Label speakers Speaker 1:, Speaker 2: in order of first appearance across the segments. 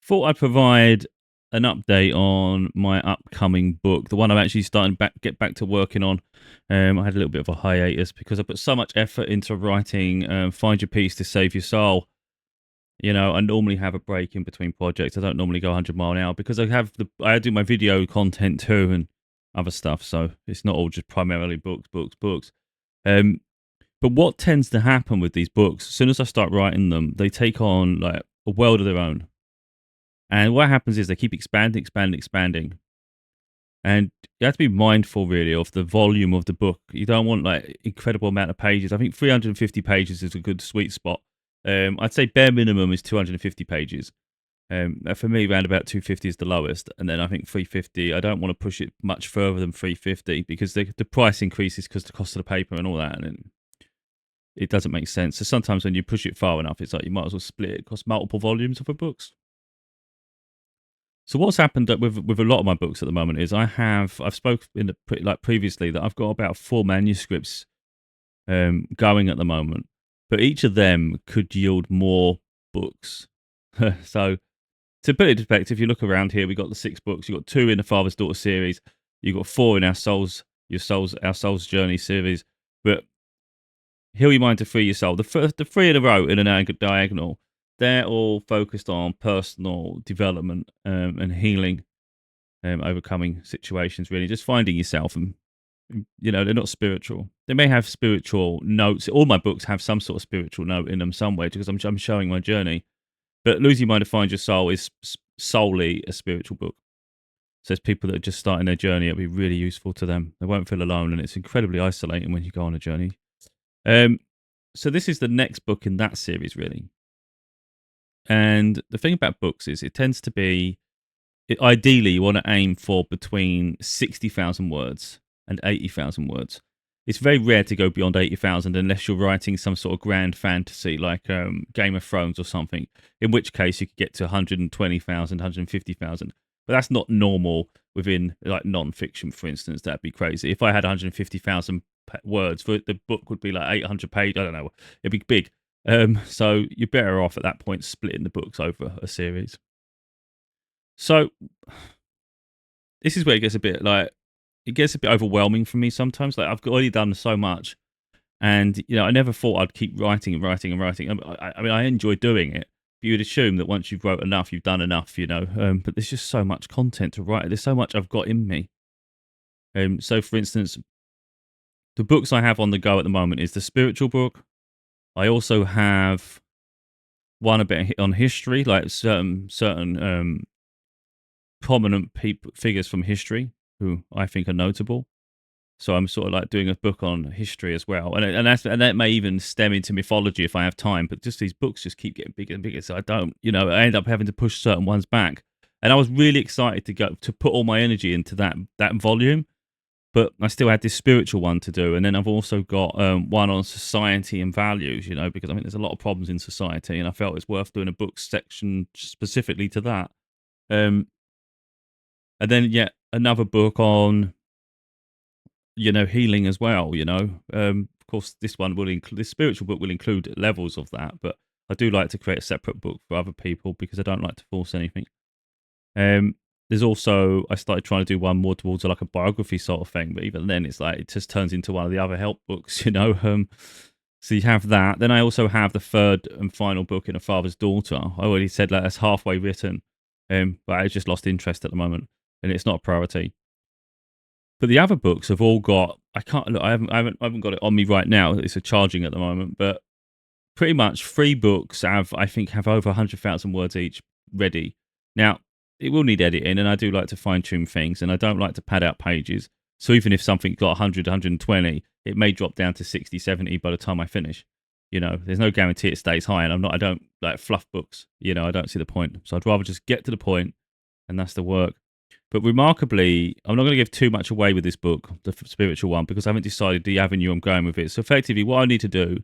Speaker 1: Thought I'd provide an update on my upcoming book, the one I'm actually starting get back to working on. I had a little bit of a hiatus because I put so much effort into writing Find Your Peace to Save Your Soul. I normally have a break in between projects. I don't normally go 100 mile an hour because I do my video content too and other stuff. So it's not all just primarily books, books, books. Um, but what tends to happen with these books, as soon as I start writing them, they take on like a world of their own. And what happens is they keep expanding, expanding, expanding. And you have to be mindful really of the volume of the book. You don't want like incredible amount of pages. I think 350 pages is a good sweet spot. I'd say bare minimum is 250 pages. For me, around about 250 is the lowest. And then I think 350, I don't want to push it much further than 350 because the price increases because the cost of the paper and all that. And it doesn't make sense. So sometimes when you push it far enough, it's like you might as well split it across multiple volumes of a books. So what's happened with a lot of my books at the moment is I've spoken in previously that I've got about 4 manuscripts going at the moment, but each of them could yield more books. So to put it in perspective, if you look around here, we got the 6 books. You got 2 in the Father's Daughter series. You got 4 in our Souls Journey series. But Heal Your Mind to Free Your Soul. The 3 in a row in an diagonal. They're all focused on personal development and healing, overcoming situations, really. Just finding yourself. And, they're not spiritual. They may have spiritual notes. All my books have some sort of spiritual note in them some way because I'm showing my journey. But Losing Your Mind to Find Your Soul is solely a spiritual book. So it's people that are just starting their journey. It'll be really useful to them. They won't feel alone. And it's incredibly isolating when you go on a journey. So this is the next book in that series, really. And the thing about books is it tends to be, ideally, you want to aim for between 60,000 words and 80,000 words. It's very rare to go beyond 80,000 unless you're writing some sort of grand fantasy like Game of Thrones or something, in which case you could get to 120,000, 150,000. But that's not normal within like non-fiction, for instance. That'd be crazy. If I had 150,000 words, the book would be like 800 pages. I don't know. It'd be big. So you're better off at that point splitting the books over a series. So this is where it gets a bit overwhelming for me sometimes. Like I've already done so much, and I never thought I'd keep writing and writing and writing. I mean, I enjoy doing it. But you'd assume that once you've wrote enough, you've done enough. But there's just so much content to write. There's so much I've got in me. So for instance, the books I have on the go at the moment is the spiritual book. I also have one a bit on history, like certain prominent figures from history who I think are notable. So I'm sort of like doing a book on history as well, and that may even stem into mythology if I have time. But just these books just keep getting bigger and bigger, so I don't, I end up having to push certain ones back. And I was really excited to put all my energy into that volume, but I still had this spiritual one to do, and then I've also got one on society and values. Because I mean there's a lot of problems in society, and I felt it's worth doing a book section specifically to that. And then yet another book on healing as well. Of course, this spiritual book will include levels of that, but I do like to create a separate book for other people because I don't like to force anything. There's also, I started trying to do one more towards like a biography sort of thing, but even then it's like it just turns into one of the other help books. So you have that. Then I also have the 3rd and final book in A Father's Daughter. I already said like that's halfway written, but I just lost interest at the moment, and it's not a priority. But the other books have all got. I can't look. I haven't got it on me right now. It's a charging at the moment, but pretty much 3 books have over 100,000 words each ready. Now it will need editing, and I do like to fine tune things, and I don't like to pad out pages. So even if something's got 100, 120, it may drop down to 60, 70 by the time I finish. There's no guarantee it stays high, and I don't like fluff books. I don't see the point. So I'd rather just get to the point, and that's the work. But remarkably, I'm not going to give too much away with this book, the spiritual one, because I haven't decided the avenue I'm going with it. So effectively, what I need to do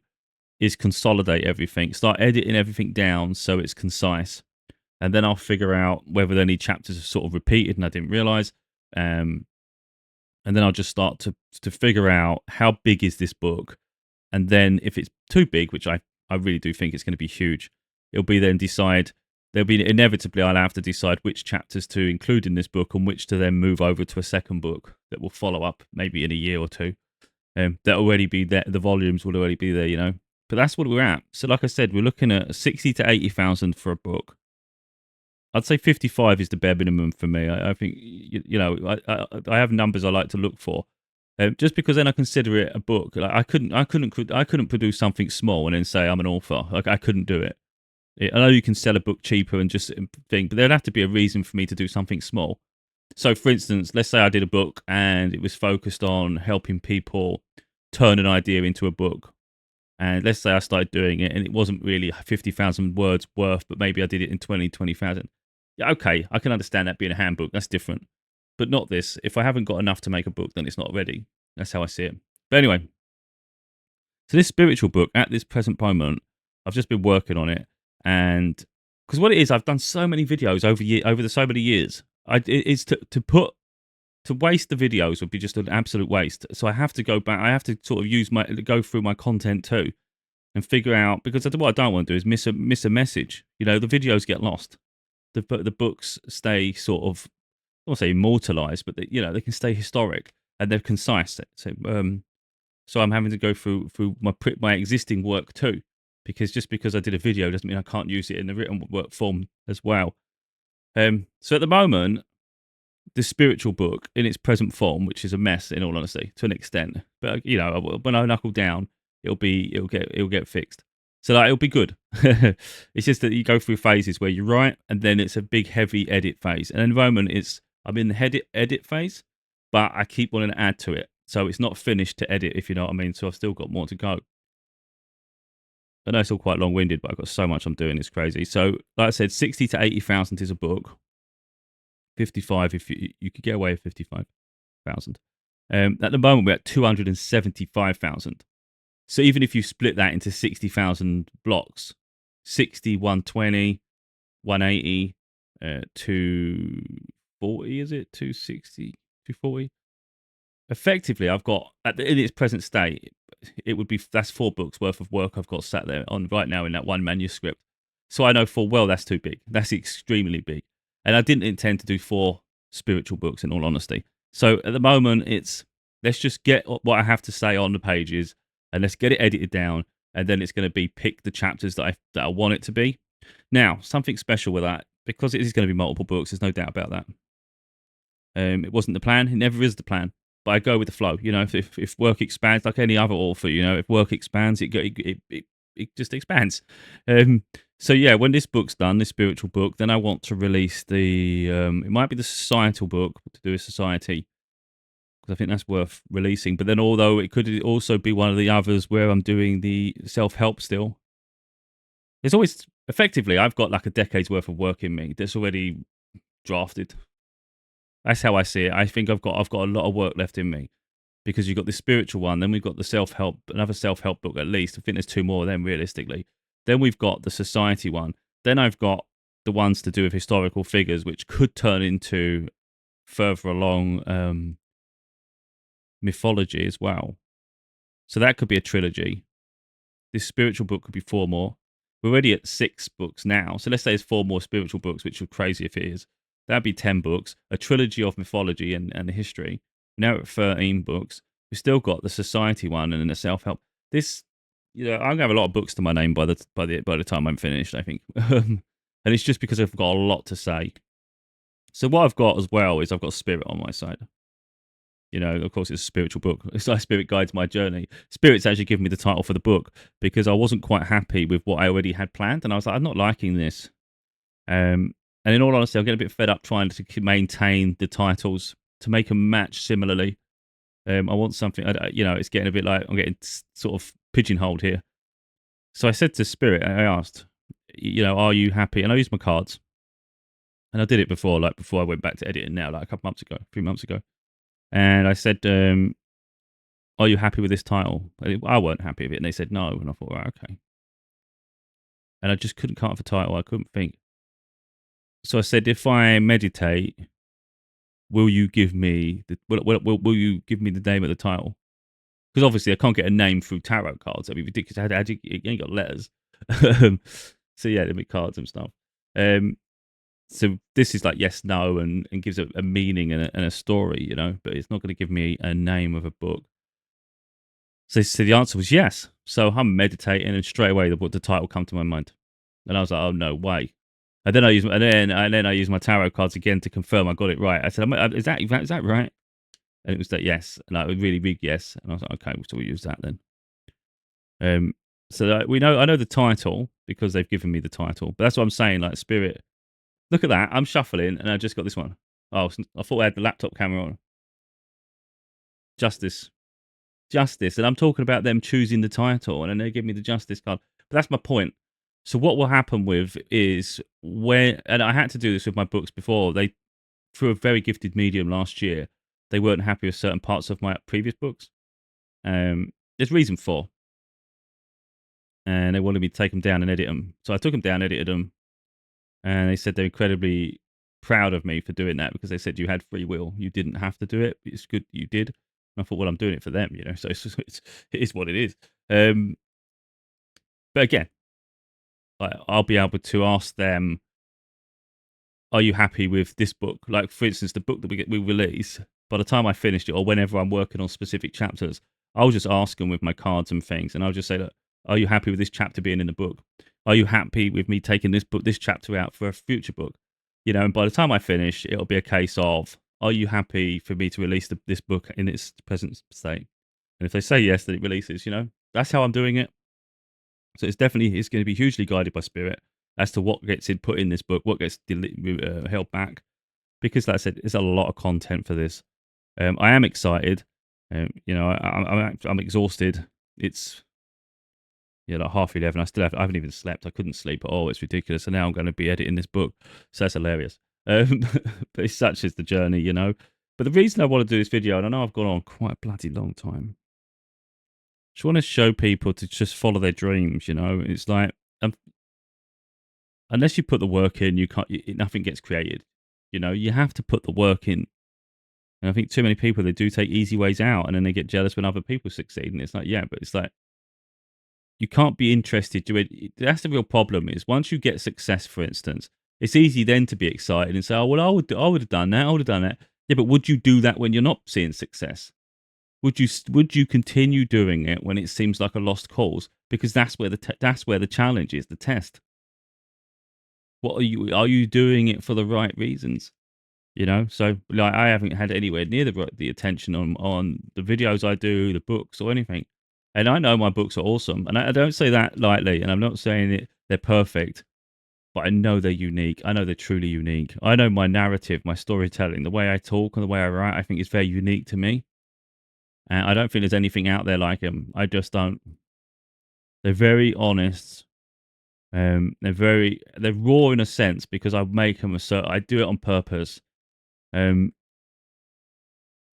Speaker 1: is consolidate everything, start editing everything down so it's concise. And then I'll figure out whether any chapters are sort of repeated and I didn't realize. And then I'll just start to figure out how big is this book. And then if it's too big, which I really do think it's going to be huge, it'll be then decide there'll be inevitably I'll have to decide which chapters to include in this book and which to then move over to a second book that will follow up maybe in a year or two. That already be there. The volumes will already be there, you know. But that's what we're at. So, like I said, we're looking at 60 to 80,000 for a book. I'd say 55 is the bare minimum for me. I think you know I have numbers I like to look for, just because then I consider it a book. Like I couldn't produce something small and then say I'm an author. Like I couldn't do it. I know you can sell a book cheaper and just think, but there'd have to be a reason for me to do something small. So, for instance, let's say I did a book and it was focused on helping people turn an idea into a book. And let's say I started doing it and it wasn't really 50,000 words worth, but maybe I did it in 20,000. Yeah, okay, I can understand that being a handbook. That's different. But not this. If I haven't got enough to make a book, then it's not ready. That's how I see it. But anyway, so this spiritual book at this present moment, I've just been working on it. And because what it is, I've done so many videos over so many years. It's to waste the videos would be just an absolute waste. So I have to go back. I have to sort of go through my content too and figure out, because what I don't want to do is miss a message. You know, the videos get lost. The books stay sort of, I won't say immortalized, but you know, they can stay historic and they're concise. So I'm having to go through my existing work too, because just because I did a video doesn't mean I can't use it in the written work form as well. So at the moment, the spiritual book in its present form, which is a mess in all honesty to an extent, but you know, when I knuckle down, it'll get fixed. So like, it'll be good. It's just that you go through phases where you write and then it's a big heavy edit phase. And at the moment I'm in the edit phase, but I keep wanting to add to it. So it's not finished to edit, if you know what I mean. So I've still got more to go. I know it's all quite long winded, but I've got so much I'm doing, it's crazy. So like I said, 60 to 80,000 is a book. 55 if you could get away with 55,000. At the moment we're at 275,000. So even if you split that into 60,000 blocks, 60, 120, 180, 240, is it? 260, 240? Effectively, I've got, in its present state, that's 4 books worth of work I've got sat there on right now in that one manuscript. So I know full well that's too big. That's extremely big. And I didn't intend to do 4 spiritual books in all honesty. So at the moment, let's just get what I have to say on the pages and let's get it edited down. And then it's going to be pick the chapters that I want it to be. Now, something special with that, because it is going to be multiple books, there's no doubt about that. It wasn't the plan. It never is the plan. But I go with the flow. You know, if work expands, like any other author, you know, if work expands, it just expands. So yeah, when this book's done, this spiritual book, then I want to release it might be the societal book to do with society, because I think that's worth releasing. But then, although it could also be one of the others where I'm doing the self-help still. There's always, effectively, I've got like a decade's worth of work in me that's already drafted. That's how I see it. I think I've got a lot of work left in me, because you've got the spiritual one, then we've got the another self-help book at least. I think there's 2 more of them realistically. Then we've got the society one. Then I've got the ones to do with historical figures, which could turn into further along mythology as well. So that could be a trilogy. This spiritual book could be 4 more. We're already at 6 books now. So let's say it's 4 more spiritual books, which would be crazy if it is. That'd be 10 books, a trilogy of mythology and the history. Now we're at 13 books. We've still got the society one and then the self-help. This, you know, I'm gonna have a lot of books to my name by the time I'm finished, I think. And it's just because I've got a lot to say. So what I've got as well is I've got Spirit on my side. You know, of course, it's a spiritual book. It's like Spirit guides my journey. Spirit's actually given me the title for the book because I wasn't quite happy with what I already had planned, and I was like, I'm not liking this. And in all honesty, I'm getting a bit fed up trying to maintain the titles to make them match similarly. I want something, you know, it's getting a bit like I'm getting sort of pigeonholed here. So I said to Spirit, I asked, you know, are you happy? And I used my cards. And I did it before I went back to editing now, like a couple months ago, 3 months ago. And I said, are you happy with this title? I weren't happy with it. And they said no. And I thought, right, okay. And I just couldn't come up with a title. I couldn't think. So I said, if I meditate, will you give me will you give me the name of the title? Because obviously I can't get a name through tarot cards. That'd be ridiculous. You ain't got letters. So yeah, there'd be cards and stuff. So this is like yes, no, and gives a meaning and a story, you know, but it's not going to give me a name of a book. So the answer was yes. So I'm meditating, and straight away the title come to my mind, and I was like, oh no way. And then I use my tarot cards again to confirm I got it right. I said, is that right? And it was that yes, and like a really big yes. And I was like, okay, so we'll use that then. So that I know the title because they've given me the title, but that's what I'm saying. Like spirit, look at that. I'm shuffling, and I just got this one. Oh, I thought I had the laptop camera on. Justice, justice, and I'm talking about them choosing the title, and then they give me the justice card. But that's my point. So what will happen with is and I had to do this with my books before. They through a very gifted medium last year, they weren't happy with certain parts of my previous books. There's reason for, and they wanted me to take them down and edit them. So I took them down, edited them, and they said they're incredibly proud of me for doing that because they said you had free will. You didn't have to do it. It's good you did. And I thought, well, I'm doing it for them, you know. So it is what it is. But again, like I'll be able to ask them, "Are you happy with this book?" Like for instance, the book that we release. By the time I finished it, or whenever I'm working on specific chapters, I'll just ask them with my cards and things, and I'll just say, "Look, are you happy with this chapter being in the book? Are you happy with me taking this chapter out for a future book?" You know, and by the time I finish, it'll be a case of, "Are you happy for me to release this book in its present state?" And if they say yes, then it releases. You know, that's how I'm doing it. So it's going to be hugely guided by spirit as to what gets put in this book, what gets held back, because like I said, there's a lot of content for this. I am excited. You know, I'm exhausted. It's like 11:30. I haven't even slept. I couldn't sleep at all. It's ridiculous. And now I'm going to be editing this book, so that's hilarious. But it's such is the journey, you know. But the reason I want to do this video, and I know I've gone on quite a bloody long time, just want to show people to just follow their dreams. You know, it's like unless you put the work in, you can't. Nothing gets created. You know, you have to put the work in. And I think too many people, they do take easy ways out, and then they get jealous when other people succeed. And it's like, yeah, but it's like you can't be interested to it. That's the real problem. Is once you get success, for instance, it's easy then to be excited and say, oh well, I would have done that. I would have done that. Yeah, but would you do that when you're not seeing success? Would you continue doing it when it seems like a lost cause? Because that's where the challenge is, the test. What are you doing it for the right reasons? You know, so like I haven't had anywhere near the attention on the videos I do, the books or anything. And I know my books are awesome, and I don't say that lightly. And I'm not saying they're perfect, but I know they're unique. I know they're truly unique. I know my narrative, my storytelling, the way I talk and the way I write, I think is very unique to me. And I don't think there's anything out there like them. I just don't. They're very honest. They're raw in a sense because I make them I do it on purpose. Um,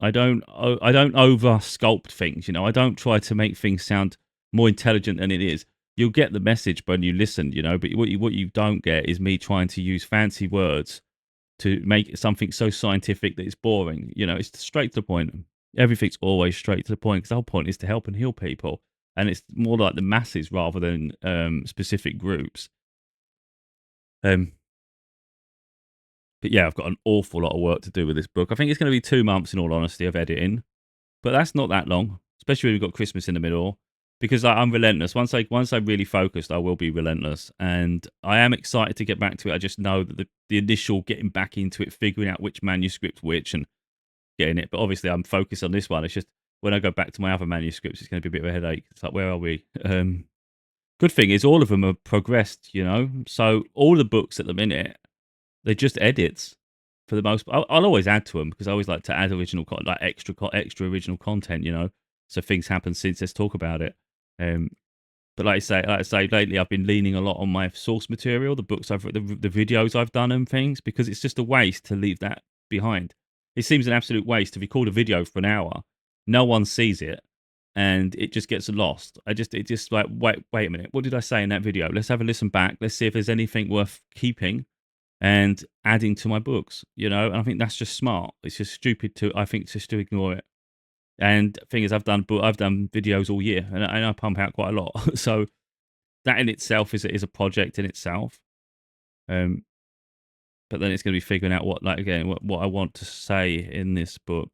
Speaker 1: I don't over sculpt things, you know. I don't try to make things sound more intelligent than it is. You'll get the message when you listen, you know. But what you don't get is me trying to use fancy words to make something so scientific that it's boring. You know, it's straight to the point. Everything's always straight to the point because the whole point is to help and heal people, and it's more like the masses rather than specific groups. But yeah, I've got an awful lot of work to do with this book. I think it's going to be 2 months, in all honesty, of editing. But that's not that long, especially when we've got Christmas in the middle. Because I'm relentless. Once I'm really focused, I will be relentless, and I am excited to get back to it. I just know that the initial getting back into it, figuring out which manuscript which, and getting it. But obviously, I'm focused on this one. It's just when I go back to my other manuscripts, it's going to be a bit of a headache. It's like, where are we? Good thing is all of them have progressed. You know, so all the books at the minute, they're just edits for the most. I'll always add to them because I always like to add original, like extra original content. You know, so things happen since let's talk about it. But like I say, lately I've been leaning a lot on my source material, the books the videos I've done and things, because it's just a waste to leave that behind. It seems an absolute waste to record a video for an hour, no one sees it, and it just gets lost. It just like wait a minute, what did I say in that video? Let's have a listen back. Let's see if there's anything worth keeping and adding to my books. You know, and I think that's just smart. It's just stupid I think just to ignore it. And the thing is, I've done videos all year, and I pump out quite a lot. So that in itself is a project in itself. but then it's going to be figuring out what, like, again, what I want to say in this book.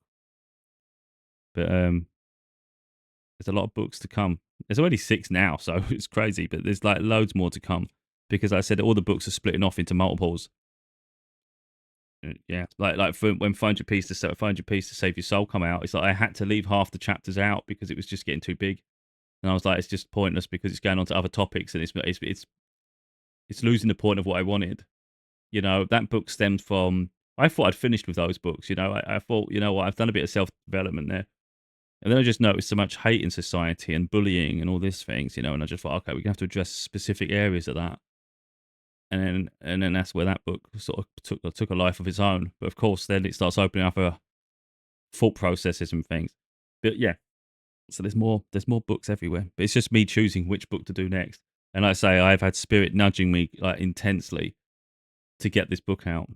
Speaker 1: But there's a lot of books to come. There's already 6 now, so it's crazy. But there's like loads more to come because I said all the books are splitting off into multiples. Yeah, like for when Find Your Peace to Save Your Soul come out, it's like I had to leave half the chapters out because it was just getting too big, and I was like, it's just pointless because it's going on to other topics and it's losing the point of what I wanted. You know, that book stemmed from. I thought I'd finished with those books. You know, I thought, you know what, I've done a bit of self development there. And then I just noticed so much hate in society and bullying and all these things, you know, and I just thought, okay, we're gonna have to address specific areas of that. And then that's where that book sort of took a life of its own. But of course, then it starts opening up a thought processes and things. But yeah, so there's more books everywhere. But it's just me choosing which book to do next. And like I say, I've had Spirit nudging me like intensely to get this book out,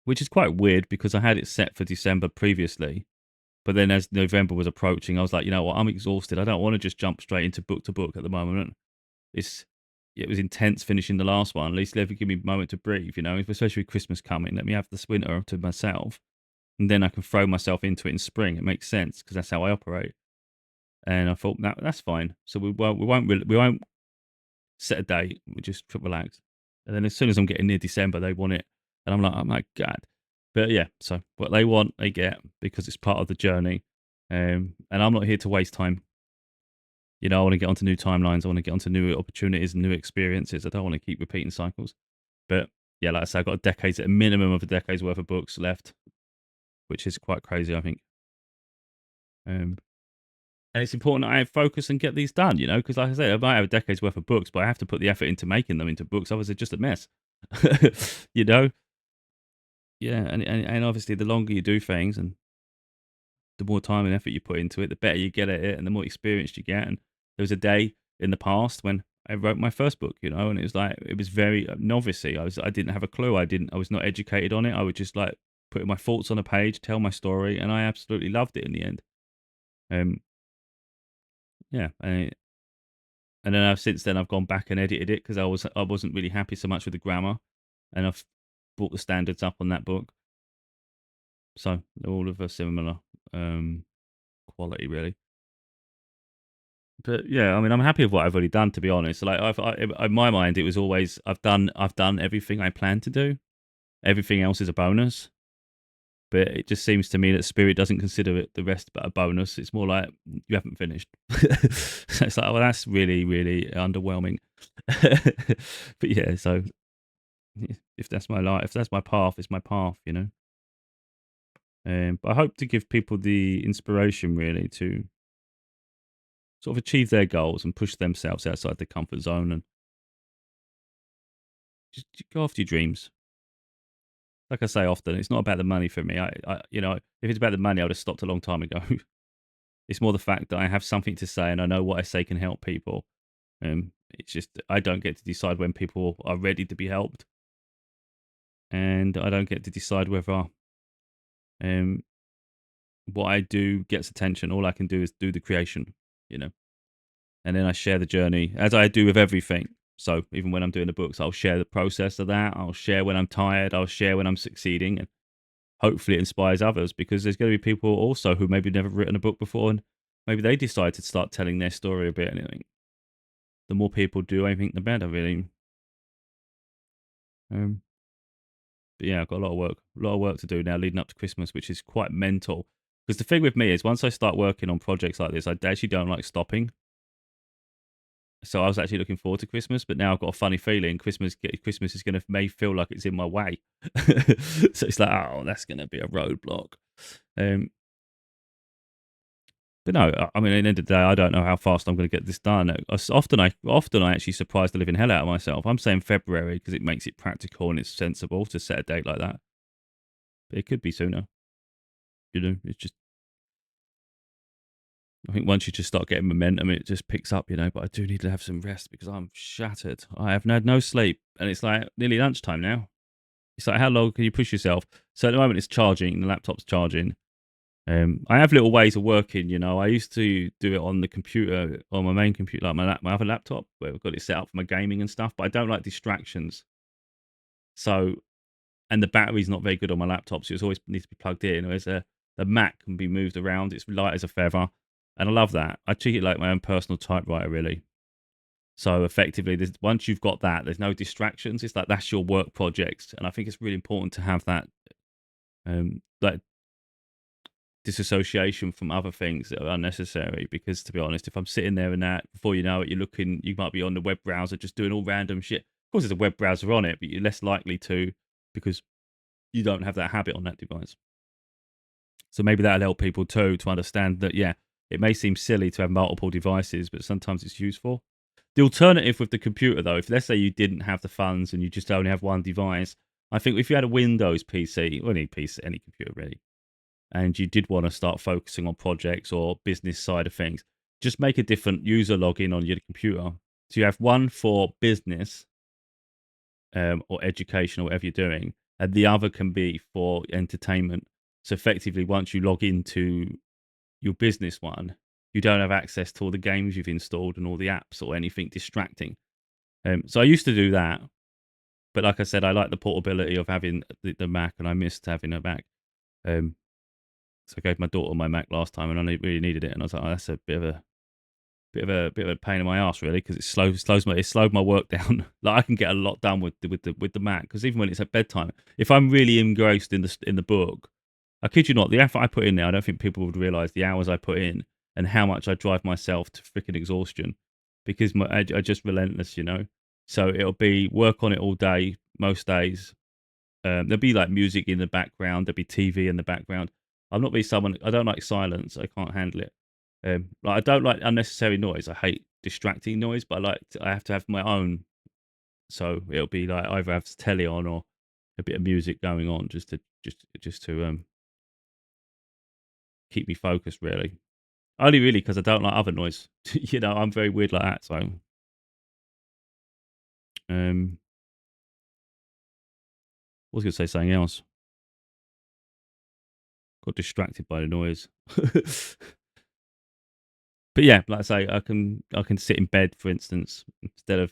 Speaker 1: which is quite weird because I had it set for December previously. But then as November was approaching, I was like, you know what, I'm exhausted. I don't want to just jump straight into book to book at the moment. It was intense finishing the last one. At least let me give me a moment to breathe, you know, especially with Christmas coming. Let me have this winter to myself, and then I can throw myself into it in spring. It makes sense because that's how I operate. And I thought, no, that's fine. So we won't set a date. We just relax. And then as soon as I'm getting near December, they want it, and I'm like, oh my god. But yeah, so what they want, they get because it's part of the journey. And I'm not here to waste time. You know, I want to get onto new timelines. I want to get onto new opportunities and new experiences. I don't want to keep repeating cycles. But yeah, like I said, I've got a minimum of a decade's worth of books left, which is quite crazy, I think. Um, and it's important that I focus and get these done, you know, because like I said, I might have a decade's worth of books, but I have to put the effort into making them into books. Otherwise, they're just a mess, you know? Yeah. And obviously, the longer you do things and the more time and effort you put into it, the better you get at it and the more experienced you get. And there was a day in the past when I wrote my first book, you know, and it was like it was very novice. I didn't have a clue. I was not educated on it. I would just like put my thoughts on a page, tell my story, and I absolutely loved it in the end. Um, yeah, and then since then I've gone back and edited it because I wasn't really happy so much with the grammar, and I've brought the standards up on that book. So they're all of a similar quality, really. But yeah, I mean, I'm happy with what I've already done. To be honest, like in my mind, it was always I've done everything I planned to do. Everything else is a bonus. But it just seems to me that Spirit doesn't consider it the rest but a bonus. It's more like you haven't finished. So it's like, well, that's really, really underwhelming. But yeah, so if that's my life, if that's my path, it's my path, you know. But I hope to give people the inspiration really to sort of achieve their goals and push themselves outside their comfort zone and just go after your dreams. Like I say often, it's not about the money for me. You know, if it's about the money, I would have stopped a long time ago. It's more the fact that I have something to say and I know what I say can help people. It's just I don't get to decide when people are ready to be helped, and I don't get to decide whether um what I do gets attention. All I can do is do the creation, you know, and then I share the journey as I do with everything. So even when I'm doing the books, I'll share the process of that. I'll share when I'm tired. I'll share when I'm succeeding, and hopefully it inspires others because there's going to be people also who maybe never written a book before and maybe they decide to start telling their story a bit. And I think the more people do, I think the better, really. Um, but yeah, I've got a lot of work to do now leading up to Christmas, which is quite mental. Because the thing with me is, once I start working on projects like this, I actually don't like stopping. So I was actually looking forward to Christmas, but now I've got a funny feeling Christmas is going to may feel like it's in my way. So it's like, oh, that's going to be a roadblock. Um, but no, I mean, at the end of the day, I don't know how fast I'm going to get this done. Often I actually surprise the living hell out of myself. I'm saying February because it makes it practical and it's sensible to set a date like that. But it could be sooner. You know, it's just I think once you just start getting momentum, it just picks up. You know, but I do need to have some rest because I'm shattered. I have had no sleep, and it's like nearly lunchtime now. It's like how long can you push yourself? So at the moment, it's charging. The laptop's charging. I have little ways of working, you know. I used to do it on the computer, on my main computer, like my other laptop, where I've got it set up for my gaming and stuff. But I don't like distractions. So and the battery's not very good on my laptop, so it always needs to be plugged in. Whereas the Mac can be moved around; it's light as a feather, and I love that. I treat it like my own personal typewriter, really. So effectively, once you've got that, there's no distractions. It's like that's your work project, and I think it's really important to have that disassociation from other things that are unnecessary. Because to be honest, if I'm sitting there and that, before you know it, you might be on the web browser just doing all random shit. Of course, there's a web browser on it, but you're less likely to because you don't have that habit on that device. So maybe that'll help people too to understand that, yeah, it may seem silly to have multiple devices, but sometimes it's useful. The alternative with the computer, though, if let's say you didn't have the funds and you just only have one device, I think if you had a Windows PC, or any PC, any computer really, and you did want to start focusing on projects or business side of things, just make a different user login on your computer. So you have one for business or education or whatever you're doing, and the other can be for entertainment. So effectively, once you log into your business one, you don't have access to all the games you've installed and all the apps or anything distracting. So I used to do that, but like I said, I like the portability of having the Mac, and I missed having a Mac. Um, so I gave my daughter my Mac last time, and I really needed it, and I was like, oh, that's a bit of a pain in my ass, really, because it slowed my work down. Like I can get a lot done with the Mac, because even when it's at bedtime, if I'm really engrossed in the book, I kid you not, the effort I put in there, I don't think people would realize the hours I put in and how much I drive myself to freaking exhaustion, because I just relentless, you know. So it'll be work on it all day, most days. There'll be like music in the background. There'll be TV in the background. I'm not really someone. I don't like silence. I can't handle it. Like I don't like unnecessary noise. I hate distracting noise, but I have to have my own. So it'll be like either have telly on or a bit of music going on, just to keep me focused. Really, only really because I don't like other noise. You know, I'm very weird like that. So um, I was gonna say something else. Got distracted by the noise. But yeah, like I say, I can sit in bed, for instance, instead of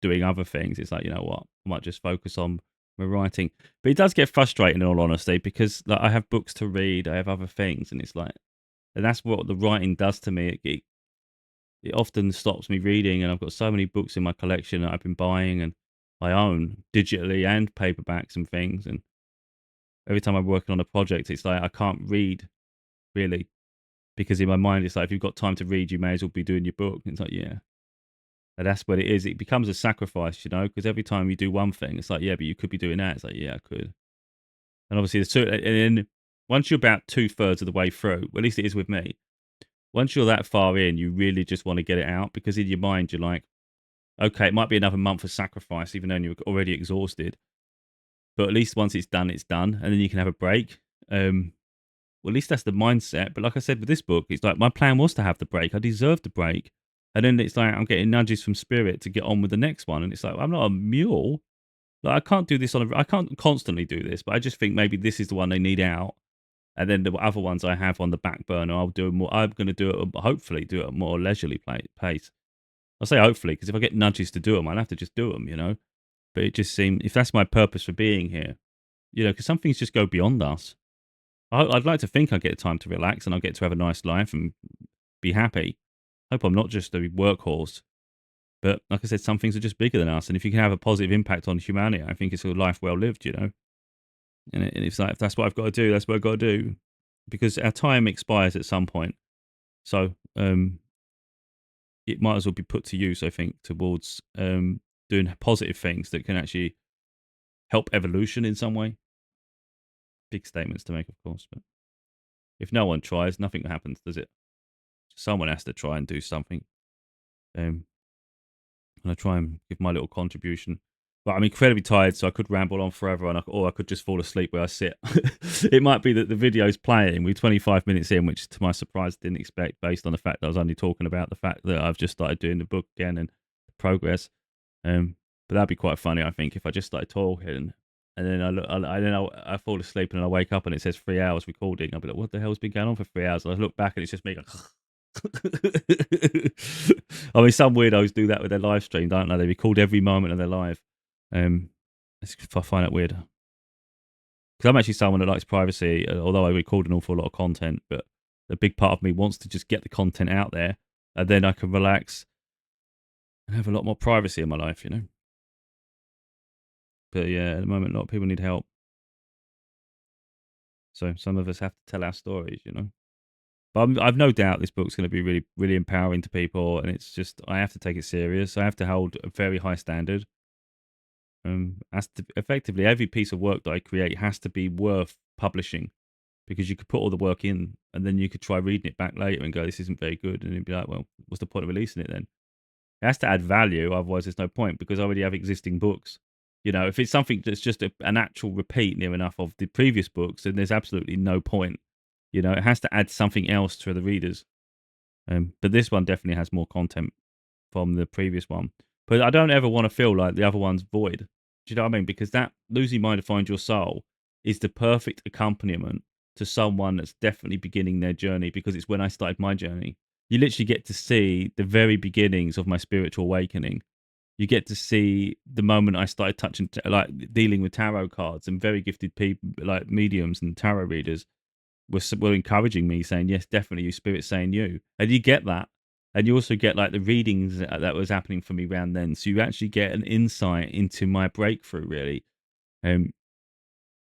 Speaker 1: doing other things. It's like, you know what, I might just focus on my writing. But it does get frustrating, in all honesty, because like I have books to read, I have other things, and it's like, and that's what the writing does to me. It often stops me reading, and I've got so many books in my collection that I've been buying and I own digitally and paperbacks and things. And every time I'm working on a project, it's like I can't read really, because in my mind it's like if you've got time to read, you may as well be doing your book. And it's like, yeah, and that's what it is. It becomes a sacrifice, you know, because every time you do one thing, it's like, yeah, but you could be doing that. It's like, yeah, I could. And obviously, and then once you're about 2/3 of the way through, well, at least it is with me. Once you're that far in, you really just want to get it out, because in your mind you're like, okay, it might be another month of sacrifice, even though you're already exhausted. But at least once it's done, and then you can have a break. Well, at least that's the mindset. But like I said with this book, it's like my plan was to have the break. I deserved the break. And then it's like I'm getting nudges from spirit to get on with the next one. And it's like, I'm not a mule. Like I can't do this I can't constantly do this, but I just think maybe this is the one they need out. And then the other ones I have on the back burner, I'll do more. I'm going to do it, hopefully do it at a more leisurely pace. I say hopefully, because if I get nudges to do them, I'll have to just do them, you know. But it just seems, if that's my purpose for being here, you know, because some things just go beyond us. I'd like to think I get time to relax and I get to have a nice life and be happy. Hope I'm not just a workhorse. But like I said, some things are just bigger than us. And if you can have a positive impact on humanity, I think it's a life well lived, you know? And it's like, if that's what I've got to do, that's what I've got to do. Because our time expires at some point. So it might as well be put to use, I think, towards doing positive things that can actually help evolution in some way. Big statements to make, of course. But if no one tries, nothing happens, does it? Someone has to try and do something. Um, and I try and give my little contribution. But I'm incredibly tired, so I could ramble on forever, or I could just fall asleep where I sit. It might be that the video's playing. We're 25 minutes in, which to my surprise didn't expect, based on the fact that I was only talking about the fact that I've just started doing the book again and the progress. But that'd be quite funny, I think, if I just started talking and then I fall asleep and I wake up and it says 3 hours recording. I'll be like, what the hell's been going on for 3 hours? And I look back and it's just me going, I mean, some weirdos do that with their live stream, don't they? They record every moment of their live. Um, I find it weird. Because I'm actually someone that likes privacy, although I record an awful lot of content, but a big part of me wants to just get the content out there, and then I can relax and have a lot more privacy in my life. But yeah, at the moment, a lot of people need help. So some of us have to tell our stories. But I've no doubt this book's going to be really, really empowering to people, and it's just I have to take it serious. I have to hold a very high standard. Has to effectively every piece of work that I create has to be worth publishing, because you could put all the work in, and then you could try reading it back later and go, "This isn't very good," and you'd be like, "Well, what's the point of releasing it then?" It has to add value, otherwise there's no point, because I already have existing books. If it's something that's just an actual repeat near enough of the previous books, then there's absolutely no point. It has to add something else to the readers. But this one definitely has more content from the previous one. But I don't ever want to feel like the other one's void. Do you know what I mean? Because that Losing Mind to Find Your Soul is the perfect accompaniment to someone that's definitely beginning their journey, because it's when I started my journey. You literally get to see the very beginnings of my spiritual awakening. You get to see the moment I started touching, like dealing with tarot cards, and very gifted people, like mediums and tarot readers, were encouraging me, saying, "Yes, definitely, you spirit saying you," and you get that, and you also get like the readings that was happening for me around then. So you actually get an insight into my breakthrough, really, um,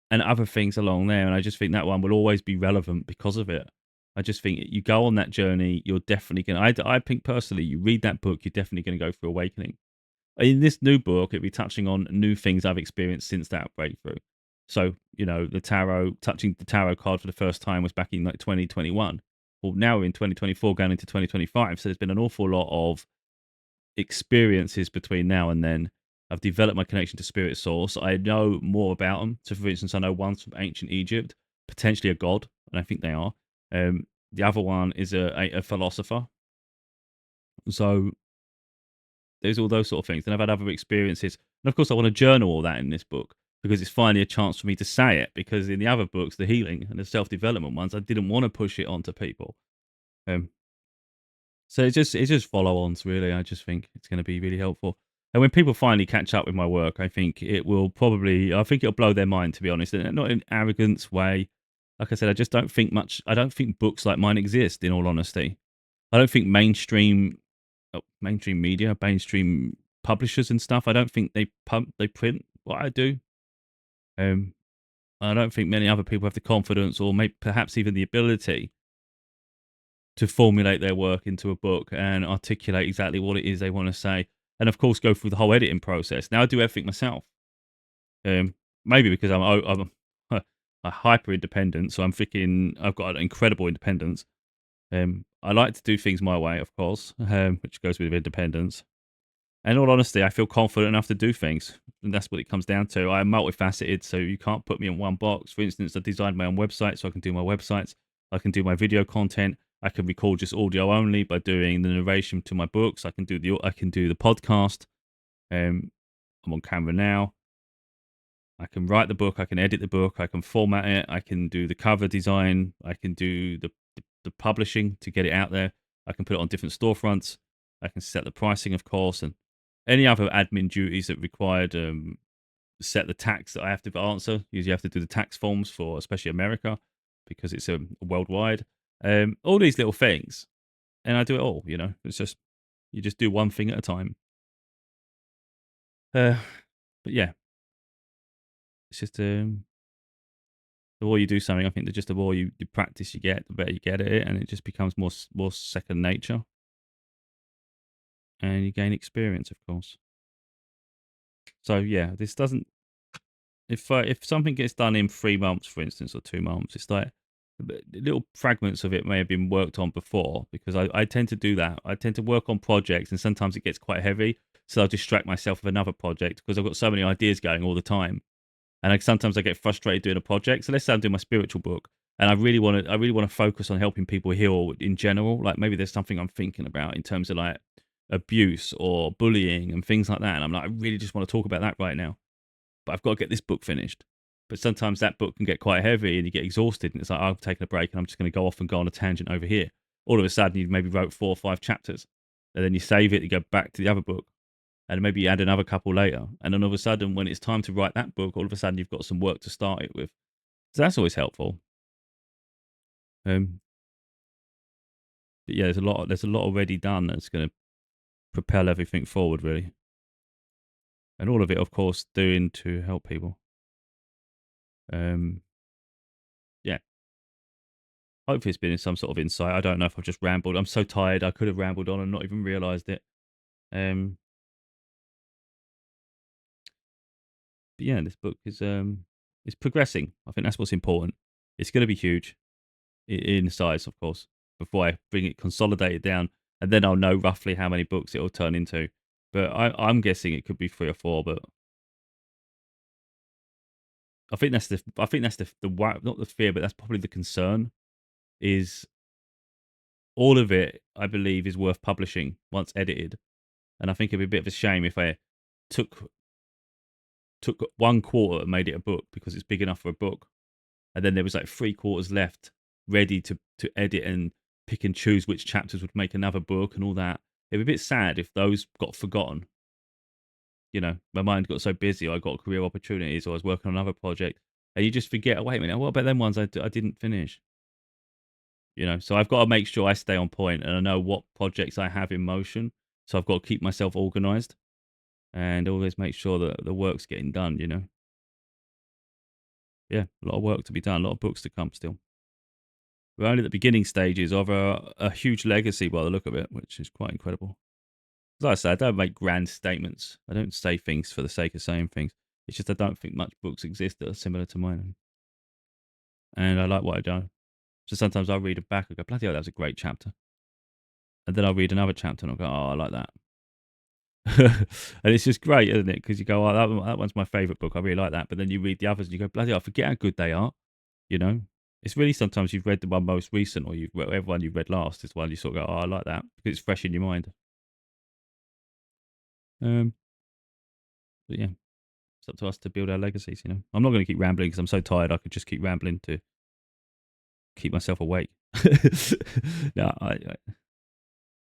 Speaker 1: and other things along there. And I just think that one will always be relevant because of it. I just think you go on that journey, you're definitely going. I think personally, you read that book, you're definitely going to go through awakening. In this new book, it'll be touching on new things I've experienced since that breakthrough. So, the tarot, touching the tarot card for the first time was back in like 2021. Well, now we're in 2024 going into 2025. So there's been an awful lot of experiences between now and then. I've developed my connection to spirit source. I know more about them. So, for instance, I know one's from ancient Egypt, potentially a god, and I think they are. The other one is a philosopher. So there's all those sort of things. And I've had other experiences. And of course, I want to journal all that in this book, because it's finally a chance for me to say it. Because in the other books, the healing and the self development ones, I didn't want to push it onto people. Um, so it's just follow ons, really. I just think it's going to be really helpful. And when people finally catch up with my work, I think I think it'll blow their mind, to be honest. And not in an arrogance way. Like I said, I just don't think much. I don't think books like mine exist, in all honesty. I don't think mainstream media, mainstream publishers and stuff, I don't think they print what I do. Um, I don't think many other people have the confidence, or maybe perhaps even the ability, to formulate their work into a book and articulate exactly what it is they want to say, and of course go through the whole editing process. Now I do everything myself. Maybe because I'm a hyper independent, so I'm thinking I've got an incredible independence. I like to do things my way, of course, which goes with independence. In all honesty, I feel confident enough to do things, and that's what it comes down to. I am multifaceted, so you can't put me in one box. For instance, I designed my own website, so I can do my websites. I can do my video content. I can record just audio only by doing the narration to my books. I can do the podcast. I'm on camera now. I can write the book. I can edit the book. I can format it. I can do the cover design. I can do the publishing to get it out there. I can put it on different storefronts. I can set the pricing, of course, and any other admin duties that required. Set the tax that I have to answer. Usually, I have to do the tax forms for, especially America, because it's worldwide. All these little things, and I do it all. It's just you just do one thing at a time. Uh, but yeah, it's just the more you do something, I think that just the more you practice you get, the better you get at it, and it just becomes more second nature, and you gain experience, of course. So yeah, this doesn't. If something gets done in 3 months, for instance, or 2 months, it's like little fragments of it may have been worked on before, because I tend to do that. I tend to work on projects, and sometimes it gets quite heavy, so I'll distract myself with another project because I've got so many ideas going all the time. And sometimes I get frustrated doing a project. So let's say I'm doing my spiritual book, and I really want to focus on helping people heal in general. Like maybe there's something I'm thinking about in terms of like abuse or bullying and things like that. And I'm like, I really just want to talk about that right now, but I've got to get this book finished. But sometimes that book can get quite heavy, and you get exhausted, and it's like, I'm taking a break, and I'm just going to go on a tangent over here. All of a sudden, you maybe wrote 4 or 5 chapters, and then you save it, you go back to the other book, and maybe you add another couple later. And then all of a sudden, when it's time to write that book, all of a sudden you've got some work to start it with. So that's always helpful. Um, but yeah, there's a lot already done that's going to propel everything forward, really, and all of it, of course, doing to help people. Um, yeah, hopefully it's been some sort of insight. I don't know if I've just rambled. I'm so tired. I could have rambled on and not even realised it. Um, but yeah, this book is progressing. I think that's what's important. It's going to be huge in size, of course, before I bring it consolidated down, and then I'll know roughly how many books it will turn into. But I'm guessing it could be 3 or 4. But I think that's not the fear, but that's probably the concern. Is all of it, I believe, is worth publishing once edited, and I think it'd be a bit of a shame if I took took 1/4 and made it a book because it's big enough for a book, and then there was like 3/4 left ready to edit and pick and choose which chapters would make another book and all that. It'd be a bit sad if those got forgotten. My mind got so busy. I got career opportunities, or I was working on another project, and you just forget. Oh, wait a minute, what about them ones I didn't finish? So I've got to make sure I stay on point and I know what projects I have in motion. So I've got to keep myself organized and always make sure that the work's getting done. Yeah, a lot of work to be done, a lot of books to come still. We're only at the beginning stages of a huge legacy by the look of it, which is quite incredible. As I say, I don't make grand statements. I don't say things for the sake of saying things. It's just I don't think much books exist that are similar to mine. And I like what I do. So sometimes I'll read it back and go, bloody hell, that was a great chapter. And then I'll read another chapter and I'll go, oh, I like that. And it's just great, isn't it? Because you go, oh, that one's my favourite book. I really like that. But then you read the others and you go, bloody hell, I forget how good they are. You know? It's really sometimes you've read the one most recent or whatever one you've read last is one you sort of go, oh, I like that. Because it's fresh in your mind. Um, but yeah, it's up to us to build our legacies. I'm not going to keep rambling because I'm so tired. I could just keep rambling to keep myself awake. No,